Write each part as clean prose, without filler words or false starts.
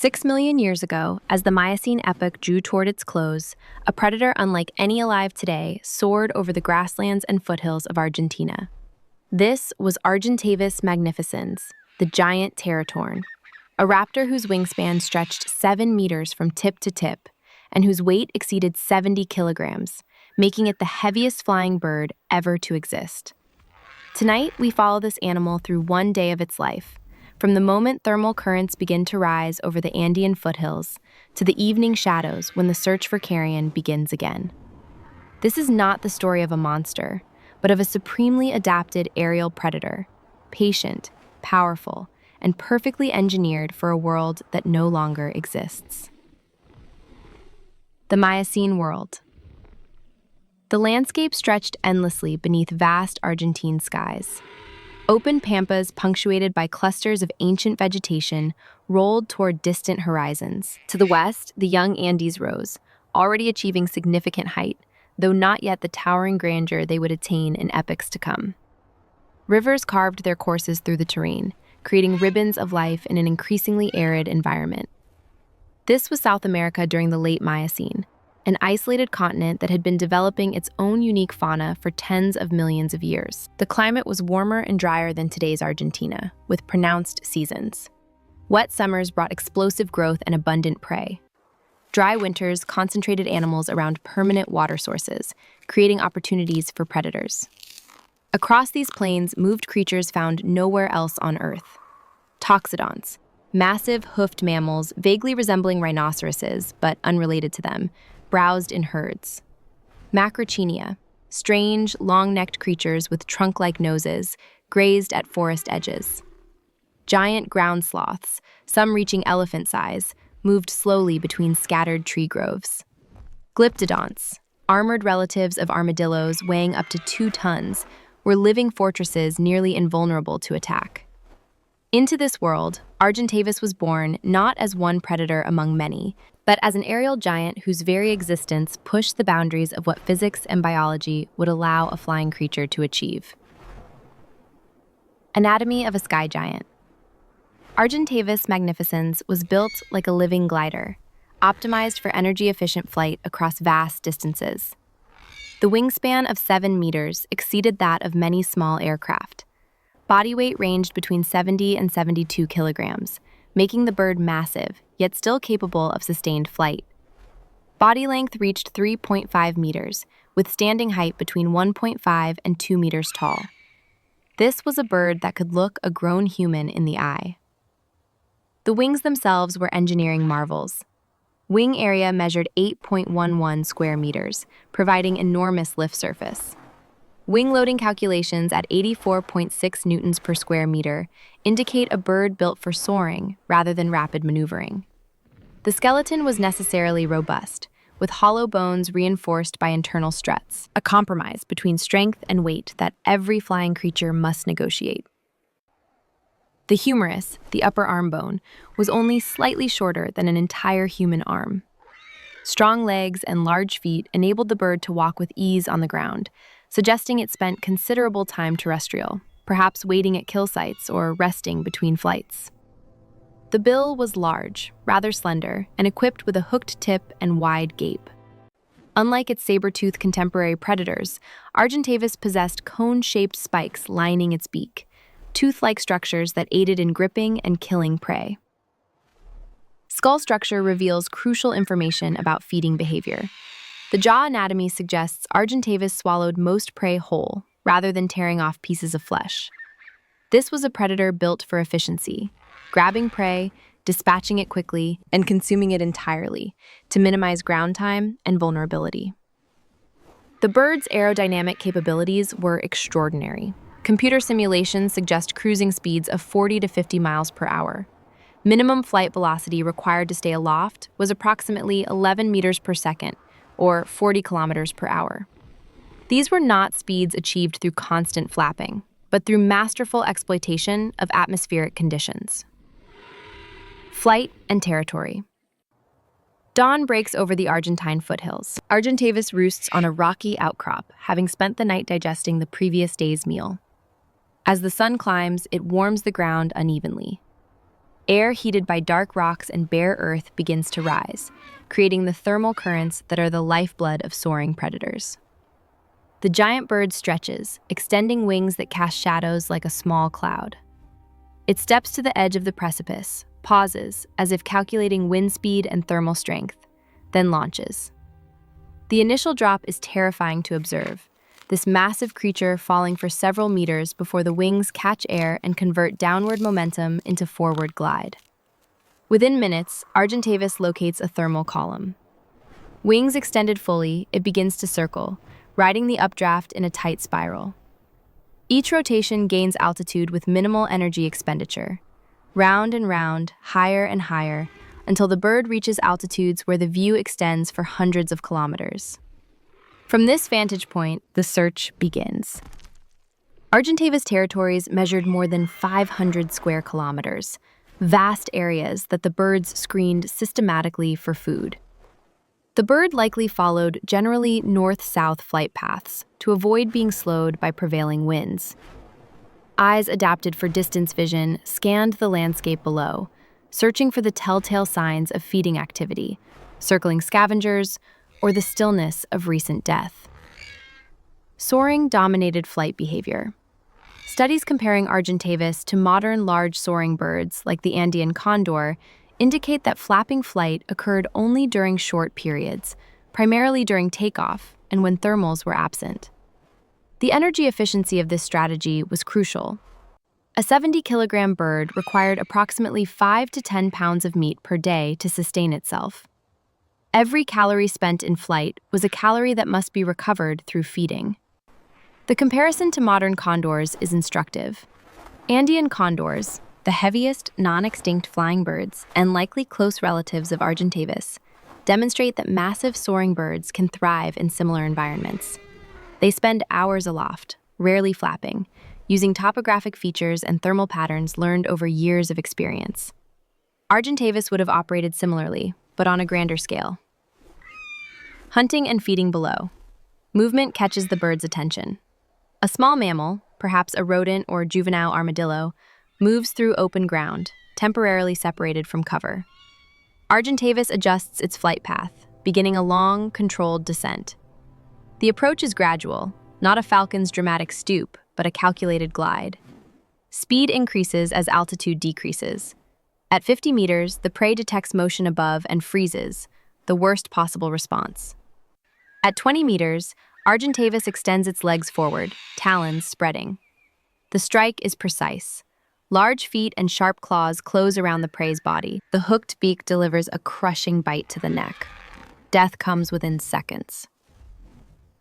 6 million years ago, as the Miocene epoch drew toward its close, a predator unlike any alive today soared over the grasslands and foothills of Argentina. This was Argentavis magnificens, the giant teratorn, a raptor whose wingspan stretched 7 meters from tip to tip and whose weight exceeded 70 kilograms, making it the heaviest flying bird ever to exist. Tonight, we follow this animal through one day of its life, from the moment thermal currents begin to rise over the Andean foothills to the evening shadows when the search for carrion begins again. This is not the story of a monster, but of a supremely adapted aerial predator, patient, powerful, and perfectly engineered for a world that no longer exists. The Miocene world. The landscape stretched endlessly beneath vast Argentine skies. Open pampas punctuated by clusters of ancient vegetation rolled toward distant horizons. To the west, the young Andes rose, already achieving significant height, though not yet the towering grandeur they would attain in epochs to come. Rivers carved their courses through the terrain, creating ribbons of life in an increasingly arid environment. This was South America during the late Miocene, an isolated continent that had been developing its own unique fauna for tens of millions of years. The climate was warmer and drier than today's Argentina, with pronounced seasons. Wet summers brought explosive growth and abundant prey. Dry winters concentrated animals around permanent water sources, creating opportunities for predators. Across these plains moved creatures found nowhere else on Earth. Toxodonts, massive hoofed mammals vaguely resembling rhinoceroses, but unrelated to them, browsed in herds. Macrochinia, strange, long-necked creatures with trunk-like noses, grazed at forest edges. Giant ground sloths, some reaching elephant size, moved slowly between scattered tree groves. Glyptodonts, armored relatives of armadillos weighing up to 2 tons, were living fortresses nearly invulnerable to attack. Into this world, Argentavis was born not as one predator among many, but as an aerial giant whose very existence pushed the boundaries of what physics and biology would allow a flying creature to achieve. Anatomy of a sky giant. Argentavis magnificens was built like a living glider, optimized for energy-efficient flight across vast distances. The wingspan of 7 meters exceeded that of many small aircraft. Body weight ranged between 70 and 72 kilograms, making the bird massive, yet still capable of sustained flight. Body length reached 3.5 meters, with standing height between 1.5 and 2 meters tall. This was a bird that could look a grown human in the eye. The wings themselves were engineering marvels. Wing area measured 8.11 square meters, providing enormous lift surface. Wing loading calculations at 84.6 newtons per square meter indicate a bird built for soaring rather than rapid maneuvering. The skeleton was necessarily robust, with hollow bones reinforced by internal struts, a compromise between strength and weight that every flying creature must negotiate. The humerus, the upper arm bone, was only slightly shorter than an entire human arm. Strong legs and large feet enabled the bird to walk with ease on the ground, suggesting it spent considerable time terrestrial, perhaps waiting at kill sites or resting between flights. The bill was large, rather slender, and equipped with a hooked tip and wide gape. Unlike its saber-toothed contemporary predators, Argentavis possessed cone-shaped spikes lining its beak, tooth-like structures that aided in gripping and killing prey. Skull structure reveals crucial information about feeding behavior. The jaw anatomy suggests Argentavis swallowed most prey whole, rather than tearing off pieces of flesh. This was a predator built for efficiency, grabbing prey, dispatching it quickly, and consuming it entirely to minimize ground time and vulnerability. The bird's aerodynamic capabilities were extraordinary. Computer simulations suggest cruising speeds of 40 to 50 miles per hour. Minimum flight velocity required to stay aloft was approximately 11 meters per second, or 40 kilometers per hour. These were not speeds achieved through constant flapping, but through masterful exploitation of atmospheric conditions. Flight and territory. Dawn breaks over the Argentine foothills. Argentavis roosts on a rocky outcrop, having spent the night digesting the previous day's meal. As the sun climbs, it warms the ground unevenly. Air heated by dark rocks and bare earth begins to rise, creating the thermal currents that are the lifeblood of soaring predators. The giant bird stretches, extending wings that cast shadows like a small cloud. It steps to the edge of the precipice, pauses, as if calculating wind speed and thermal strength, then launches. The initial drop is terrifying to observe, this massive creature falling for several meters before the wings catch air and convert downward momentum into forward glide. Within minutes, Argentavis locates a thermal column. Wings extended fully, it begins to circle, riding the updraft in a tight spiral. Each rotation gains altitude with minimal energy expenditure. Round and round, higher and higher, until the bird reaches altitudes where the view extends for hundreds of kilometers. From this vantage point, the search begins. Argentavis territories measured more than 500 square kilometers, vast areas that the birds screened systematically for food. The bird likely followed generally north-south flight paths to avoid being slowed by prevailing winds. Eyes adapted for distance vision scanned the landscape below, searching for the telltale signs of feeding activity, circling scavengers, or the stillness of recent death. Soaring dominated flight behavior. Studies comparing Argentavis to modern large soaring birds like the Andean condor indicate that flapping flight occurred only during short periods, primarily during takeoff and when thermals were absent. The energy efficiency of this strategy was crucial. A 70-kilogram bird required approximately 5 to 10 pounds of meat per day to sustain itself. Every calorie spent in flight was a calorie that must be recovered through feeding. The comparison to modern condors is instructive. Andean condors, the heaviest non-extinct flying birds and likely close relatives of Argentavis, demonstrate that massive soaring birds can thrive in similar environments. They spend hours aloft, rarely flapping, using topographic features and thermal patterns learned over years of experience. Argentavis would have operated similarly, but on a grander scale. Hunting and feeding below. Movement catches the bird's attention. A small mammal, perhaps a rodent or juvenile armadillo, moves through open ground, temporarily separated from cover. Argentavis adjusts its flight path, beginning a long, controlled descent. The approach is gradual, not a falcon's dramatic stoop, but a calculated glide. Speed increases as altitude decreases. At 50 meters, the prey detects motion above and freezes, the worst possible response. At 20 meters, Argentavis extends its legs forward, talons spreading. The strike is precise. Large feet and sharp claws close around the prey's body. The hooked beak delivers a crushing bite to the neck. Death comes within seconds.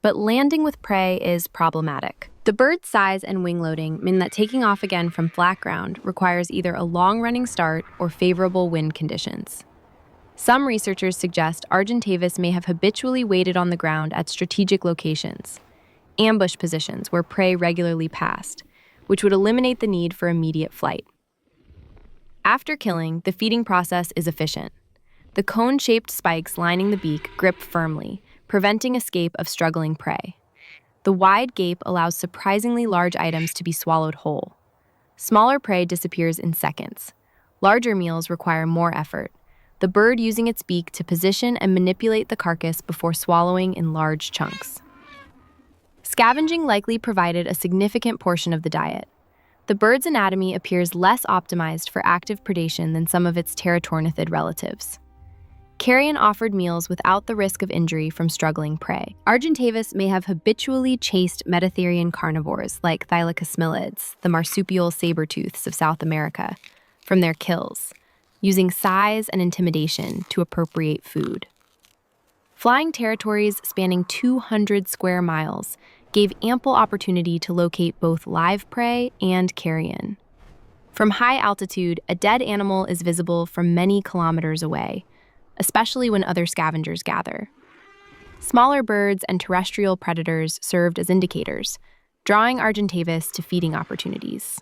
But landing with prey is problematic. The bird's size and wing loading mean that taking off again from flat ground requires either a long-running start or favorable wind conditions. Some researchers suggest Argentavis may have habitually waited on the ground at strategic locations, ambush positions where prey regularly passed, which would eliminate the need for immediate flight. After killing, the feeding process is efficient. The cone-shaped spikes lining the beak grip firmly, preventing escape of struggling prey. The wide gape allows surprisingly large items to be swallowed whole. Smaller prey disappears in seconds. Larger meals require more effort, the bird using its beak to position and manipulate the carcass before swallowing in large chunks. Scavenging likely provided a significant portion of the diet. The bird's anatomy appears less optimized for active predation than some of its pterotornithid relatives. Carrion offered meals without the risk of injury from struggling prey. Argentavis may have habitually chased Mediterranean carnivores like thylacosmilids, the marsupial saber-tooths of South America, from their kills, using size and intimidation to appropriate food. Flying territories spanning 200 square miles gave ample opportunity to locate both live prey and carrion. From high altitude, a dead animal is visible from many kilometers away, especially when other scavengers gather. Smaller birds and terrestrial predators served as indicators, drawing Argentavis to feeding opportunities.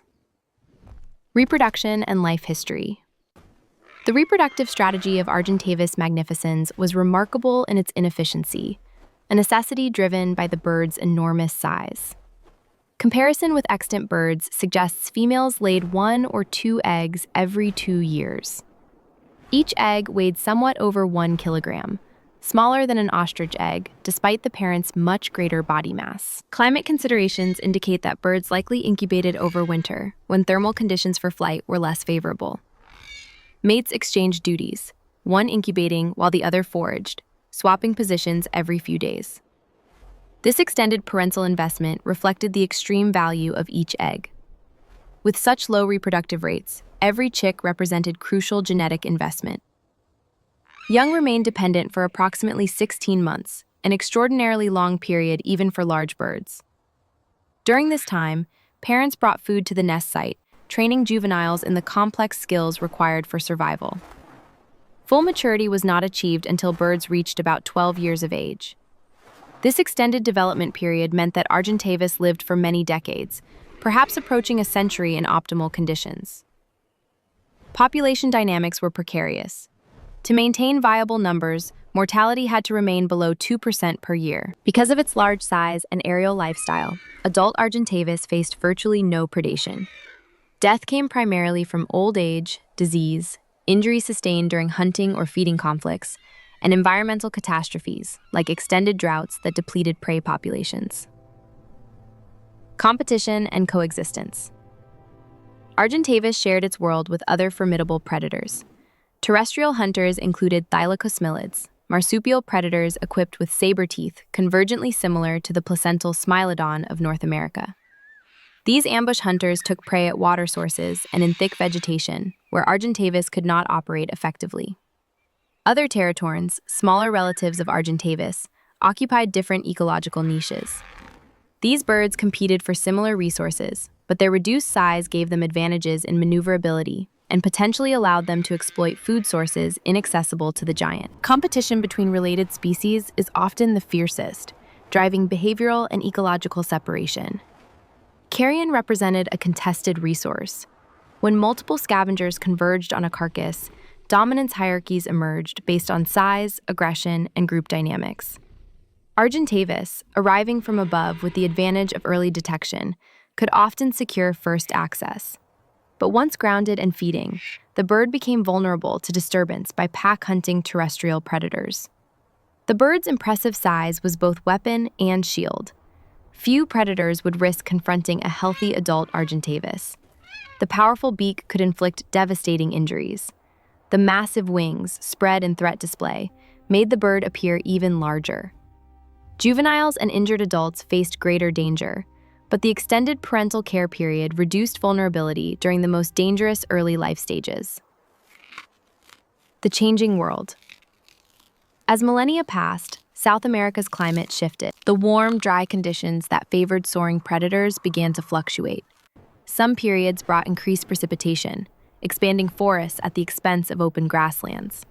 Reproduction and life history. The reproductive strategy of Argentavis magnificens was remarkable in its inefficiency, a necessity driven by the bird's enormous size. Comparison with extant birds suggests females laid 1 or 2 eggs every 2 years. Each egg weighed somewhat over 1 kilogram, smaller than an ostrich egg, despite the parent's much greater body mass. Climate considerations indicate that birds likely incubated over winter, when thermal conditions for flight were less favorable. Mates exchanged duties, one incubating while the other foraged, swapping positions every few days. This extended parental investment reflected the extreme value of each egg. With such low reproductive rates, every chick represented crucial genetic investment. Young remained dependent for approximately 16 months, an extraordinarily long period even for large birds. During this time, parents brought food to the nest site, training juveniles in the complex skills required for survival. Full maturity was not achieved until birds reached about 12 years of age. This extended development period meant that Argentavis lived for many decades, perhaps approaching a century in optimal conditions. Population dynamics were precarious. To maintain viable numbers, mortality had to remain below 2% per year. Because of its large size and aerial lifestyle, adult Argentavis faced virtually no predation. Death came primarily from old age, disease, injury sustained during hunting or feeding conflicts, and environmental catastrophes like extended droughts that depleted prey populations. Competition and coexistence. Argentavis shared its world with other formidable predators. Terrestrial hunters included thylacosmilids, marsupial predators equipped with saber teeth convergently similar to the placental smilodon of North America. These ambush hunters took prey at water sources and in thick vegetation, where Argentavis could not operate effectively. Other teratorns, smaller relatives of Argentavis, occupied different ecological niches. These birds competed for similar resources, but their reduced size gave them advantages in maneuverability and potentially allowed them to exploit food sources inaccessible to the giant. Competition between related species is often the fiercest, driving behavioral and ecological separation. Carrion represented a contested resource. When multiple scavengers converged on a carcass, dominance hierarchies emerged based on size, aggression, and group dynamics. Argentavis, arriving from above with the advantage of early detection, could often secure first access. But once grounded and feeding, the bird became vulnerable to disturbance by pack-hunting terrestrial predators. The bird's impressive size was both weapon and shield. Few predators would risk confronting a healthy adult Argentavis. The powerful beak could inflict devastating injuries. The massive wings, spread in threat display, made the bird appear even larger. Juveniles and injured adults faced greater danger, but the extended parental care period reduced vulnerability during the most dangerous early life stages. The changing world. As millennia passed, South America's climate shifted. The warm, dry conditions that favored soaring predators began to fluctuate. Some periods brought increased precipitation, expanding forests at the expense of open grasslands.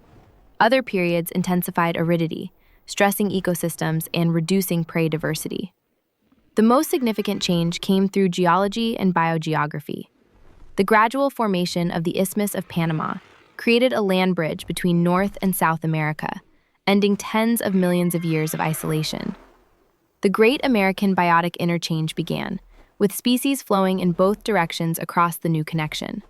Other periods intensified aridity, stressing ecosystems and reducing prey diversity. The most significant change came through geology and biogeography. The gradual formation of the Isthmus of Panama created a land bridge between North and South America, ending tens of millions of years of isolation. The Great American Biotic Interchange began, with species flowing in both directions across the new connection.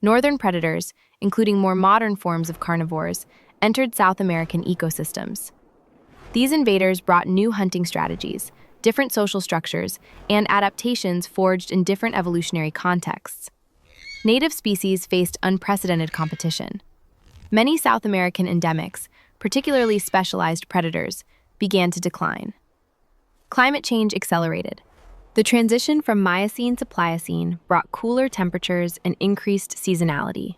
Northern predators, including more modern forms of carnivores, entered South American ecosystems. These invaders brought new hunting strategies, different social structures, and adaptations forged in different evolutionary contexts. Native species faced unprecedented competition. Many South American endemics, particularly specialized predators, began to decline. Climate change accelerated. The transition from Miocene to Pliocene brought cooler temperatures and increased seasonality.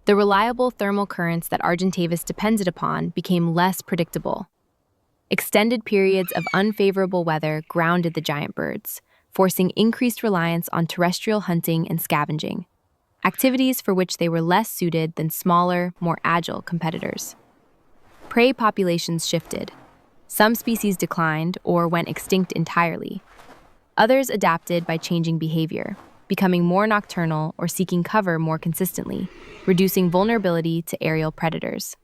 The reliable thermal currents that Argentavis depended upon became less predictable. Extended periods of unfavorable weather grounded the giant birds, forcing increased reliance on terrestrial hunting and scavenging, activities for which they were less suited than smaller, more agile competitors. Prey populations shifted. Some species declined or went extinct entirely. Others adapted by changing behavior, becoming more nocturnal or seeking cover more consistently, reducing vulnerability to aerial predators.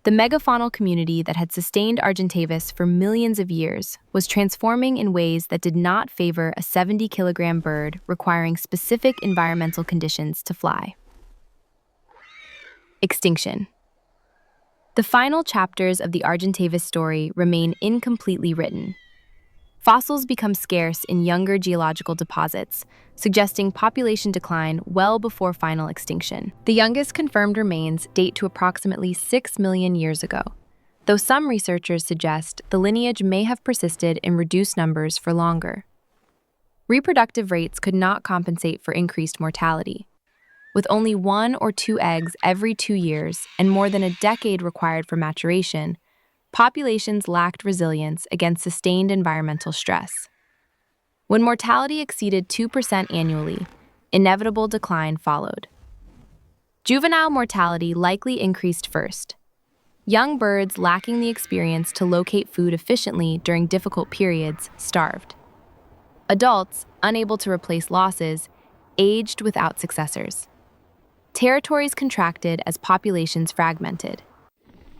The megafaunal community that had sustained Argentavis for millions of years was transforming in ways that did not favor a 70-kilogram bird requiring specific environmental conditions to fly. Extinction. The final chapters of the Argentavis story remain incompletely written. Fossils become scarce in younger geological deposits, suggesting population decline well before final extinction. The youngest confirmed remains date to approximately 6 million years ago, though some researchers suggest the lineage may have persisted in reduced numbers for longer. Reproductive rates could not compensate for increased mortality. With only 1 or 2 eggs every 2 years and more than a decade required for maturation, populations lacked resilience against sustained environmental stress. When mortality exceeded 2% annually, inevitable decline followed. Juvenile mortality likely increased first. Young birds lacking the experience to locate food efficiently during difficult periods starved. Adults, unable to replace losses, aged without successors. Territories contracted as populations fragmented.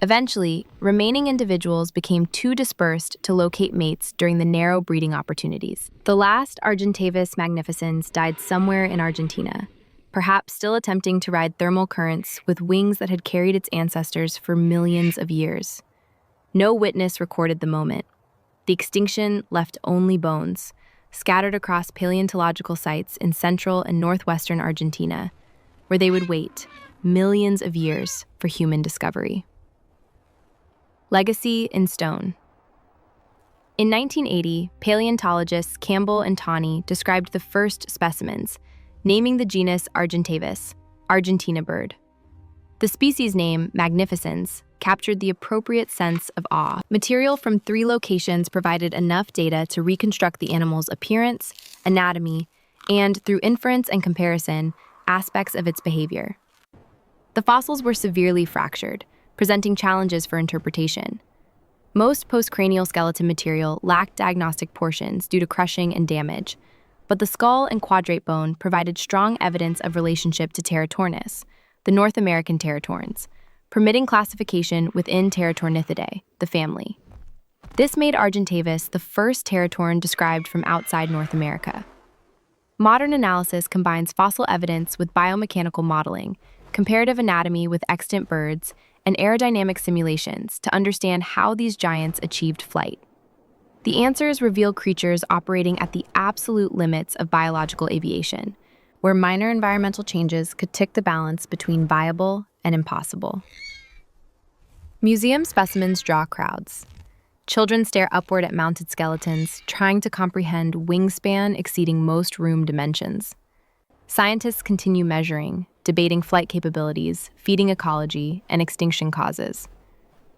Eventually, remaining individuals became too dispersed to locate mates during the narrow breeding opportunities. The last Argentavis magnificens died somewhere in Argentina, perhaps still attempting to ride thermal currents with wings that had carried its ancestors for millions of years. No witness recorded the moment. The extinction left only bones, scattered across paleontological sites in central and northwestern Argentina, where they would wait millions of years for human discovery. Legacy in stone. In 1980, paleontologists Campbell and Tawney described the first specimens, naming the genus Argentavis, Argentina bird. The species name, Magnificens, captured the appropriate sense of awe. Material from 3 locations provided enough data to reconstruct the animal's appearance, anatomy, and, through inference and comparison, aspects of its behavior. The fossils were severely fractured, presenting challenges for interpretation. Most postcranial skeleton material lacked diagnostic portions due to crushing and damage, but the skull and quadrate bone provided strong evidence of relationship to Teratornis, the North American teratorns, permitting classification within Teratornithidae, the family. This made Argentavis the first teratorn described from outside North America. Modern analysis combines fossil evidence with biomechanical modeling, comparative anatomy with extant birds, and aerodynamic simulations to understand how these giants achieved flight. The answers reveal creatures operating at the absolute limits of biological aviation, where minor environmental changes could tip the balance between viable and impossible. Museum specimens draw crowds. Children stare upward at mounted skeletons, trying to comprehend wingspan exceeding most room dimensions. Scientists continue measuring, debating flight capabilities, feeding ecology, and extinction causes.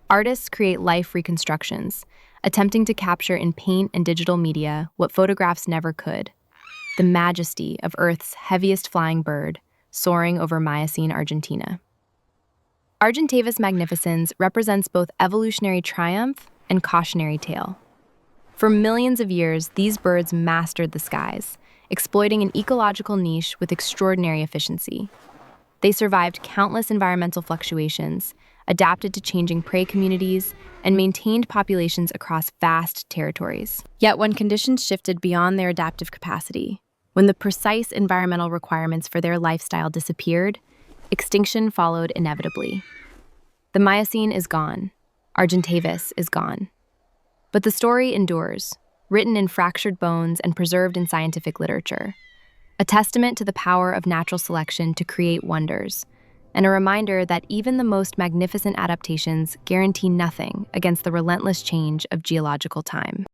Artists create life reconstructions, attempting to capture in paint and digital media what photographs never could: the majesty of Earth's heaviest flying bird, soaring over Miocene Argentina. Argentavis magnificens represents both evolutionary triumph and cautionary tale. For millions of years, these birds mastered the skies, exploiting an ecological niche with extraordinary efficiency. They survived countless environmental fluctuations, adapted to changing prey communities, and maintained populations across vast territories. Yet when conditions shifted beyond their adaptive capacity, when the precise environmental requirements for their lifestyle disappeared, extinction followed inevitably. The Miocene is gone. Argentavis is gone. But the story endures, written in fractured bones and preserved in scientific literature, a testament to the power of natural selection to create wonders, and a reminder that even the most magnificent adaptations guarantee nothing against the relentless change of geological time.